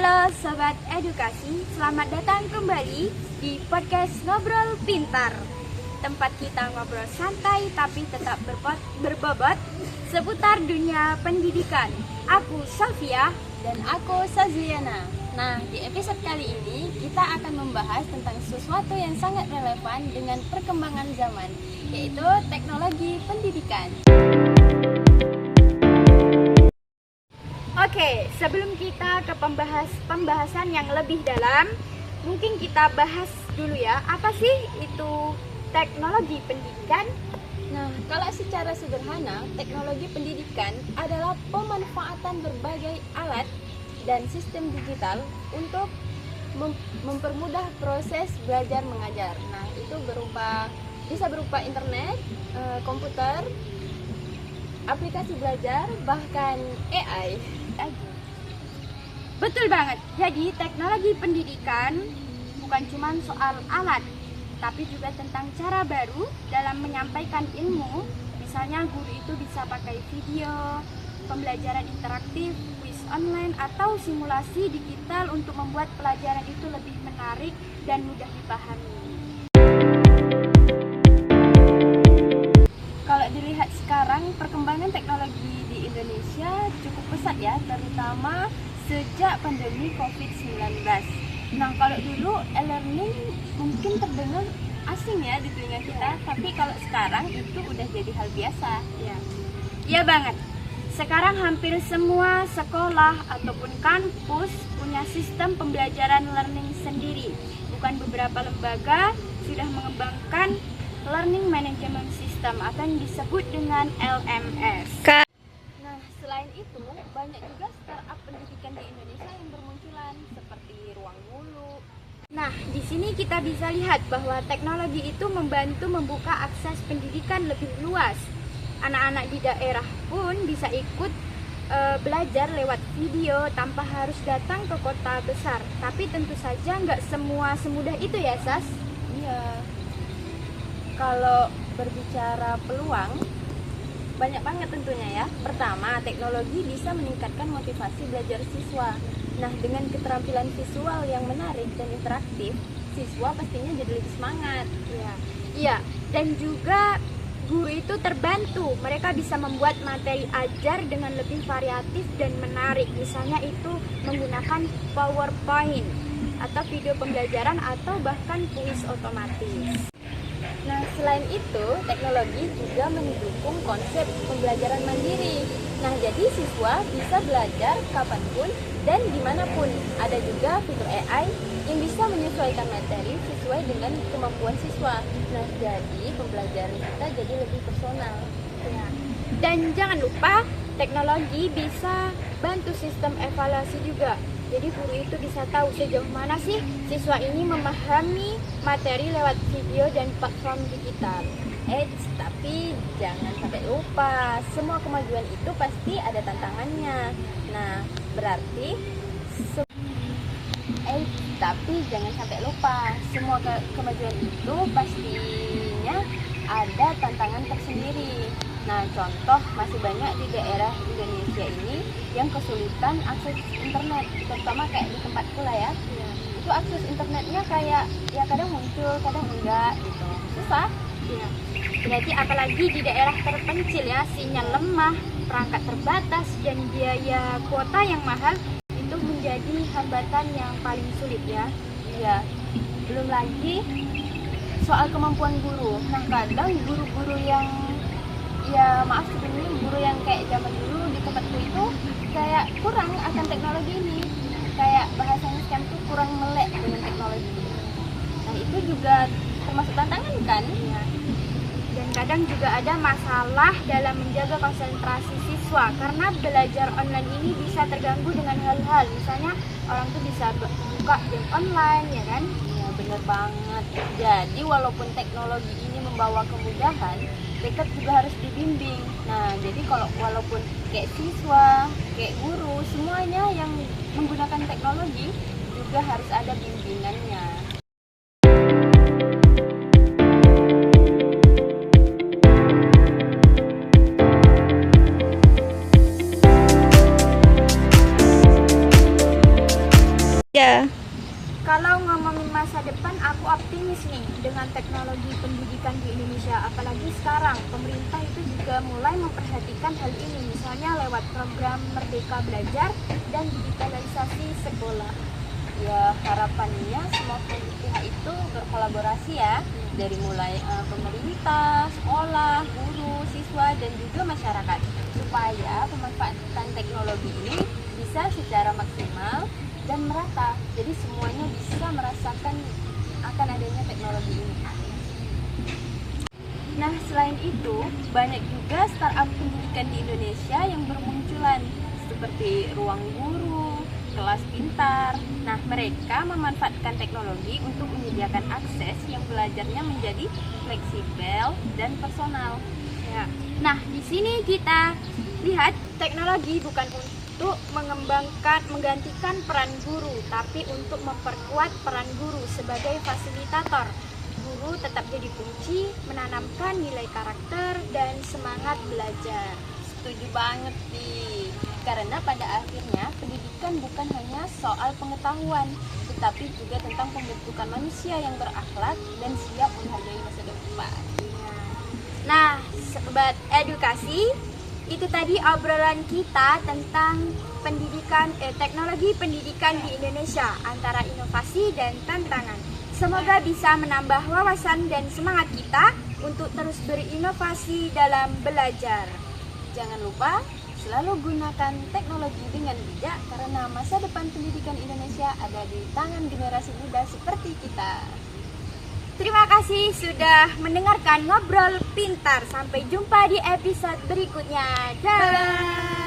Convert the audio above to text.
Halo Sobat Edukasi, selamat datang kembali di podcast Ngobrol Pintar. Tempat kita ngobrol santai tapi tetap berbobot seputar dunia pendidikan. Aku Sofia dan aku Saziana. Nah, di episode kali ini kita akan membahas tentang sesuatu yang sangat relevan dengan perkembangan zaman, yaitu teknologi pendidikan. Oke, sebelum kita ke pembahasan yang lebih dalam, mungkin kita bahas dulu ya, apa sih itu teknologi pendidikan? Nah, kalau secara sederhana, teknologi pendidikan adalah pemanfaatan berbagai alat dan sistem digital untuk mempermudah proses belajar mengajar. Nah, itu bisa berupa internet, komputer, aplikasi belajar, bahkan AI. Betul banget. Jadi teknologi pendidikan bukan cuma soal alat, tapi juga tentang cara baru dalam menyampaikan ilmu. Misalnya guru itu bisa pakai video, pembelajaran interaktif, kuis online, atau simulasi digital untuk membuat pelajaran itu lebih menarik dan mudah dipahami. Kalau dilihat sekarang, perkembangan teknologi di Indonesia cukup pesat ya, terutama sejak pandemi COVID-19. Nah, kalau dulu e-learning mungkin terdengar asing ya di telinga kita, tapi kalau sekarang itu udah jadi hal biasa. Iya banget. Sekarang hampir semua sekolah ataupun kampus punya sistem pembelajaran learning sendiri. Bukan beberapa lembaga sudah mengembangkan Learning Management System atau yang disebut dengan LMS. Nah, selain itu, banyak juga startup pendidikan di Indonesia yang bermunculan seperti Ruang Guru. Nah, di sini kita bisa lihat bahwa teknologi itu membantu membuka akses pendidikan lebih luas. Anak-anak di daerah pun bisa ikut belajar lewat video tanpa harus datang ke kota besar. Tapi tentu saja nggak semua semudah itu ya, Sas? Iya. Kalau berbicara peluang, banyak banget tentunya ya. Pertama, teknologi bisa meningkatkan motivasi belajar siswa. Nah, dengan keterampilan visual yang menarik dan interaktif, siswa pastinya jadi lebih semangat. Iya, dan juga guru itu terbantu. Mereka bisa membuat materi ajar dengan lebih variatif dan menarik. Misalnya itu menggunakan PowerPoint atau video pembelajaran atau bahkan kuis otomatis. Nah, selain itu, teknologi juga mendukung konsep pembelajaran mandiri. Nah, jadi siswa bisa belajar kapanpun dan dimanapun. Ada juga fitur AI yang bisa menyesuaikan materi sesuai dengan kemampuan siswa. Nah, jadi pembelajaran kita jadi lebih personal. Dan jangan lupa, teknologi bisa bantu sistem evaluasi juga. Jadi guru itu bisa tahu sejauh mana sih siswa ini memahami materi lewat video dan platform digital. Tapi jangan sampai lupa, semua kemajuan itu pasti ada tantangannya. Nah, berarti tapi jangan sampai lupa, semua kemajuan itu pastinya ada tantangan tersendiri. Nah, contoh masih banyak di daerah Indonesia ini yang kesulitan akses internet, terutama kayak di tempatku lah ya. Itu akses internetnya kayak ya kadang muncul, kadang enggak gitu. Susah. Berarti apalagi di daerah terpencil ya, sinyal lemah, perangkat terbatas, dan biaya kuota yang mahal itu menjadi hambatan yang paling sulit ya. Iya. Belum lagi soal kemampuan guru. Nah, kadang guru-guru yang guru yang kayak zaman dulu di tempatku itu kayak kurang akan teknologi ini, kayak bahasanya scam tuh kurang melek dengan teknologi. Nah, itu juga termasuk tantangan kan? Dan kadang juga ada masalah dalam menjaga konsentrasi siswa karena belajar online ini bisa terganggu dengan hal-hal, misalnya orang tuh bisa buka game online ya kan? Iya, bener banget. Jadi walaupun teknologi ini membawa kemudahan, tetap juga harus dibimbing. Nah, jadi walaupun kayak siswa, kayak guru, semuanya yang menggunakan teknologi juga harus ada bimbingannya. ngomongin masa depan, aku optimis nih dengan teknologi pendidikan di Indonesia. Apalagi sekarang pemerintah itu juga mulai memperhatikan hal ini, misalnya lewat program Merdeka Belajar dan digitalisasi sekolah. Ya, harapannya semua pihak itu berkolaborasi ya, dari mulai pemerintah, sekolah, guru, siswa, dan juga masyarakat, supaya pemanfaatan teknologi ini bisa secara maksimal dan merata, jadi semuanya bisa merasakan akan adanya teknologi ini. Nah, selain itu, banyak juga startup pendidikan di Indonesia yang bermunculan, seperti Ruang Guru, Kelas Pintar. Nah, mereka memanfaatkan teknologi untuk menyediakan akses yang belajarnya menjadi fleksibel dan personal. Ya. Nah, di sini kita lihat teknologi bukan untuk menggantikan peran guru, tapi untuk memperkuat peran guru sebagai fasilitator. Guru tetap jadi kunci, menanamkan nilai karakter dan semangat belajar. Setuju banget nih, karena pada akhirnya pendidikan bukan hanya soal pengetahuan, tetapi juga tentang pembentukan manusia yang berakhlak dan siap menghargai masa depan. Nah, sobat edukasi, itu tadi obrolan kita tentang teknologi pendidikan di Indonesia, antara inovasi dan tantangan. Semoga bisa menambah wawasan dan semangat kita untuk terus berinovasi dalam belajar. Jangan lupa selalu gunakan teknologi dengan bijak, karena masa depan pendidikan Indonesia ada di tangan generasi muda seperti kita. Terima kasih sudah mendengarkan Ngobrol Pintar. Sampai jumpa di episode berikutnya. Dah.